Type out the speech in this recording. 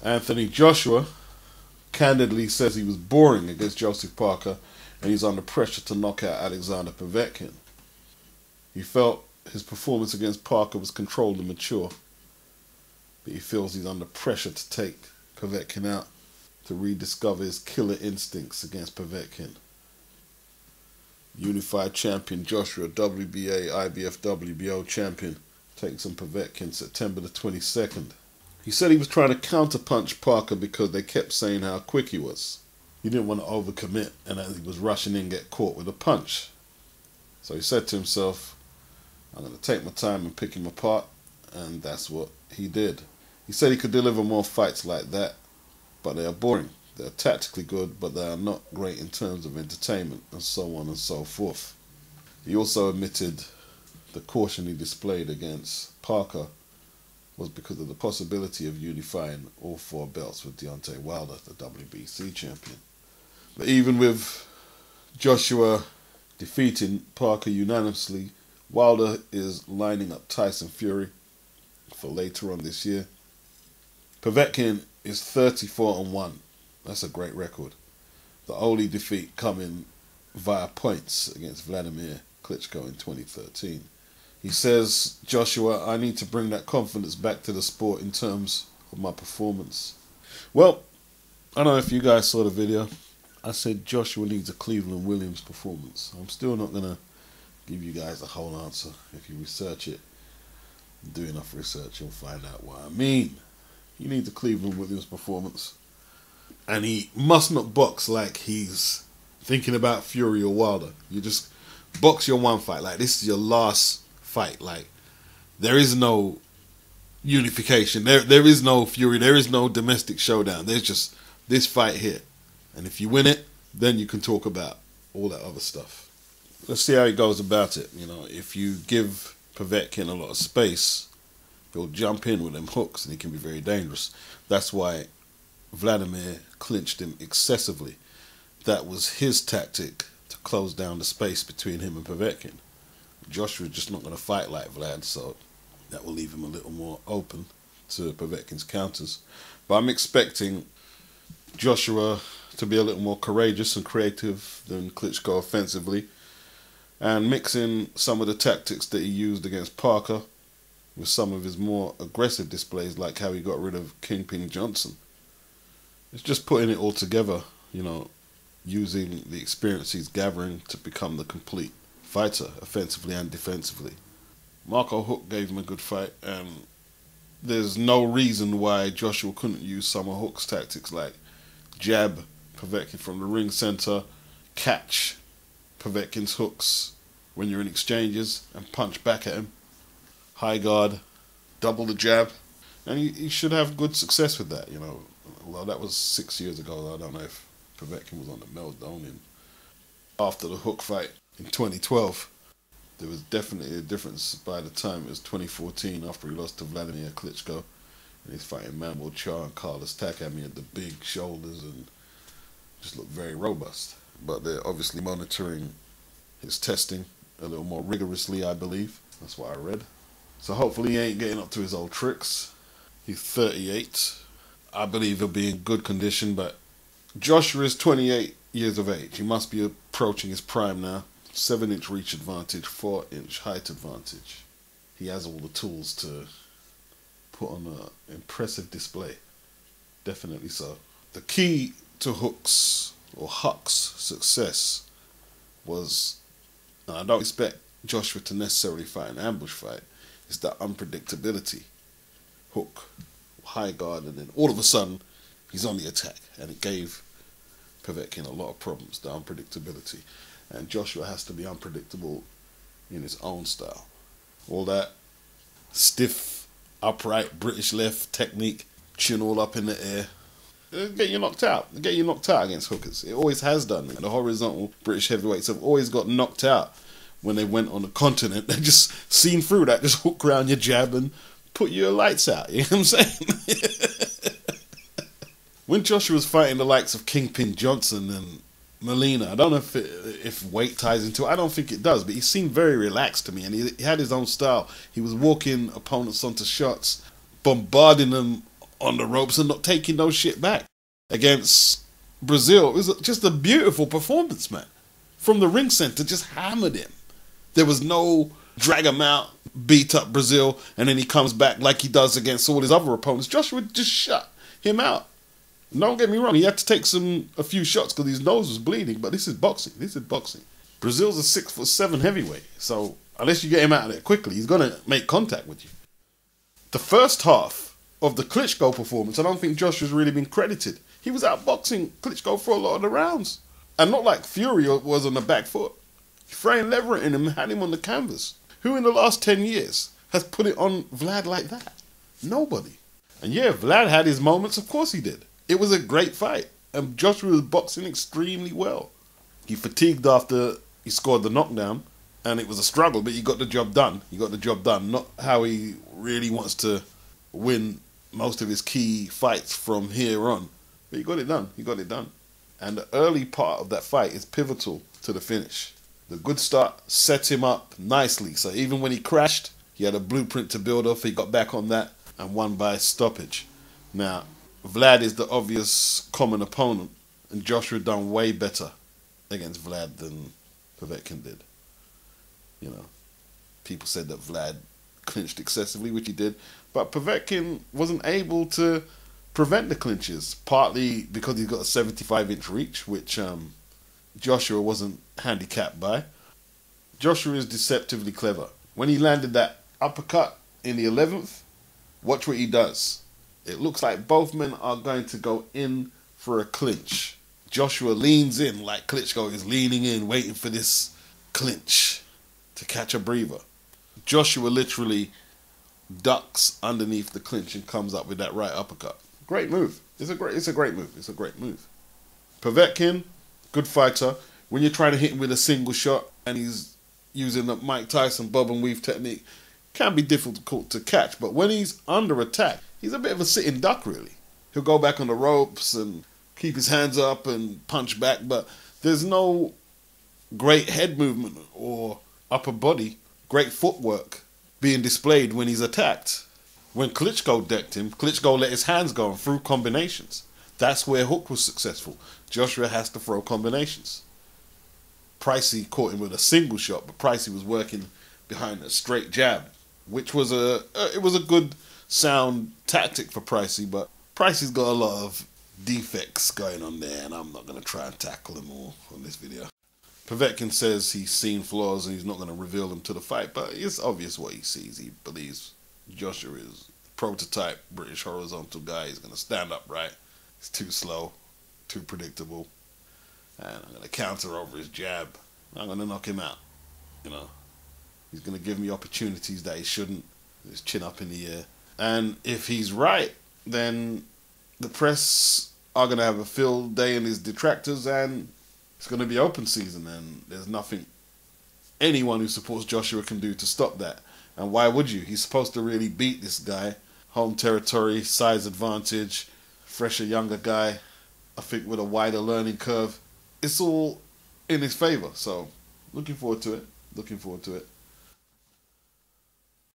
Anthony Joshua candidly says he was boring against Joseph Parker and he's under pressure to knock out Alexander Povetkin. He felt his performance against Parker was controlled and mature, but he feels he's under pressure to take Povetkin out to rediscover his killer instincts against Povetkin. Unified champion Joshua, WBA, IBF, WBO champion, takes on Povetkin September the 22nd. He said he was trying to counterpunch Parker because they kept saying how quick he was. He didn't want to overcommit and as he was rushing in, get caught with a punch. So he said to himself, I'm going to take my time and pick him apart, and that's what he did. He said he could deliver more fights like that, but they are boring. They're tactically good, but they are not great in terms of entertainment, and so on and so forth. He also admitted the caution he displayed against Parker was because of the possibility of unifying all four belts with Deontay Wilder, the WBC champion. But even with Joshua defeating Parker unanimously, Wilder is lining up Tyson Fury for later on this year. Povetkin is 34-1. That's a great record. The only defeat coming via points against Vladimir Klitschko in 2013. He says, Joshua, I need to bring that confidence back to the sport in terms of my performance. Well, I don't know if you guys saw the video. I said Joshua needs a Cleveland Williams performance. I'm still not going to give you guys a whole answer. If you research it, do enough research, you'll find out what I mean. He needs a Cleveland Williams performance. And he must not box like he's thinking about Fury or Wilder. You just box your one fight. Like, this is your last fight. Like, there is no unification. There is no Fury. There is no domestic showdown. There's just this fight here. And if you win it, then you can talk about all that other stuff. Let's see how he goes about it. You know, if you give Povetkin a lot of space, he'll jump in with them hooks and he can be very dangerous. That's why Vladimir clinched him excessively. That was his tactic to close down the space between him and Povetkin. Joshua's just not going to fight like Vlad, so that will leave him a little more open to Povetkin's counters. But I'm expecting Joshua to be a little more courageous and creative than Klitschko offensively, and mix in some of the tactics that he used against Parker with some of his more aggressive displays, like how he got rid of Kingpin Johnson. It's just putting it all together, you know, using the experience he's gathering to become the complete fighter, offensively and defensively. Marco Huck gave him a good fight, and there's no reason why Joshua couldn't use some of Huck's tactics, like jab Povetkin from the ring center, catch Povetkin's hooks when you're in exchanges and punch back at him, high guard, double the jab, and he should have good success with that, you know. Well, that was 6 years ago. I don't know if Povetkin was on the Melzdonian. After the Hook fight in 2012, there was definitely a difference by the time it was 2014, after he lost to Vladimir Klitschko. And he's fighting Mambo Char and Carlos Takam. He had the big shoulders and just looked very robust. But they're obviously monitoring his testing a little more rigorously, I believe. That's what I read. So hopefully he ain't getting up to his old tricks. He's 38. I believe he'll be in good condition, but Joshua is 28 years of age. He must be approaching his prime now. 7-inch reach advantage, 4-inch height advantage. He has all the tools to put on an impressive display. Definitely so. The key to Huck's success was, and I don't expect Joshua to necessarily fight an ambush fight, is that unpredictability. Hook, high guard, and then all of a sudden he's on the attack, and it gave Povetkin a lot of problems, the unpredictability. And Joshua has to be unpredictable in his own style. All that stiff, upright British left technique, chin all up in the air, it'll get you knocked out. It'll get you knocked out against hookers. It always has done. The horizontal British heavyweights have always got knocked out when they went on the continent. They just seen through that, just hook around your jab and put your lights out. You know what I'm saying? When Joshua was fighting the likes of Kingpin Johnson and Molina, I don't know if weight ties into it. I don't think it does, but he seemed very relaxed to me, and he had his own style. He was walking opponents onto shots, bombarding them on the ropes and not taking no shit back. Against Brazil, it was just a beautiful performance, man. From the ring center, just hammered him. There was no drag him out, beat up Brazil, and then he comes back like he does against all his other opponents. Joshua just shut him out. Don't get me wrong, he had to take a few shots because his nose was bleeding, but this is boxing. This is boxing. Brazil's a 6'7" heavyweight, so unless you get him out of there quickly, he's going to make contact with you. The first half of the Klitschko performance, I don't think Joshua's really been credited. He was outboxing Klitschko for a lot of the rounds. And not like Fury was on the back foot. Fraying Leverett in him had him on the canvas. Who in the last 10 years has put it on Vlad like that? Nobody. And yeah, Vlad had his moments, of course he did. It was a great fight. And Joshua was boxing extremely well. He fatigued after he scored the knockdown. And it was a struggle, but he got the job done. He got the job done. Not how he really wants to win most of his key fights from here on. But he got it done. He got it done. And the early part of that fight is pivotal to the finish. The good start set him up nicely. So even when he crashed, he had a blueprint to build off. He got back on that and won by stoppage. Now, Vlad is the obvious common opponent. And Joshua done way better against Vlad than Povetkin did. You know, people said that Vlad clinched excessively, which he did. But Povetkin wasn't able to prevent the clinches, partly because he's got a 75-inch reach, which Joshua wasn't handicapped by. Joshua is deceptively clever. When he landed that uppercut in the 11th, watch what he does. It looks like both men are going to go in for a clinch. Joshua leans in like Klitschko is leaning in, waiting for this clinch to catch a breather. Joshua literally ducks underneath the clinch and comes up with that right uppercut. Great move. It's a great move. Povetkin, good fighter. When you're trying to hit him with a single shot and he's using the Mike Tyson bob and weave technique, can be difficult to catch. But when he's under attack, he's a bit of a sitting duck, really. He'll go back on the ropes and keep his hands up and punch back, but there's no great head movement or upper body, great footwork being displayed when he's attacked. When Klitschko decked him, Klitschko let his hands go and threw combinations. That's where Hook was successful. Joshua has to throw combinations. Pricey caught him with a single shot, but Pricey was working behind a straight jab, which was it was a good sound tactic for Pricey, but Pricey's got a lot of defects going on there, and I'm not going to try and tackle them all on this video. Povetkin says he's seen flaws and he's not going to reveal them to the fight, but it's obvious what he sees. He believes Joshua is prototype British horizontal guy. He's going to stand up right. He's too slow, too predictable, and I'm going to counter over his jab. I'm going to knock him out. You know, he's going to give me opportunities that he shouldn't. His chin up in the air. And if he's right, then the press are going to have a field day in his detractors, and it's going to be open season, and there's nothing anyone who supports Joshua can do to stop that. And why would you? He's supposed to really beat this guy. Home territory, size advantage, fresher, younger guy, I think with a wider learning curve. It's all in his favour, so looking forward to it.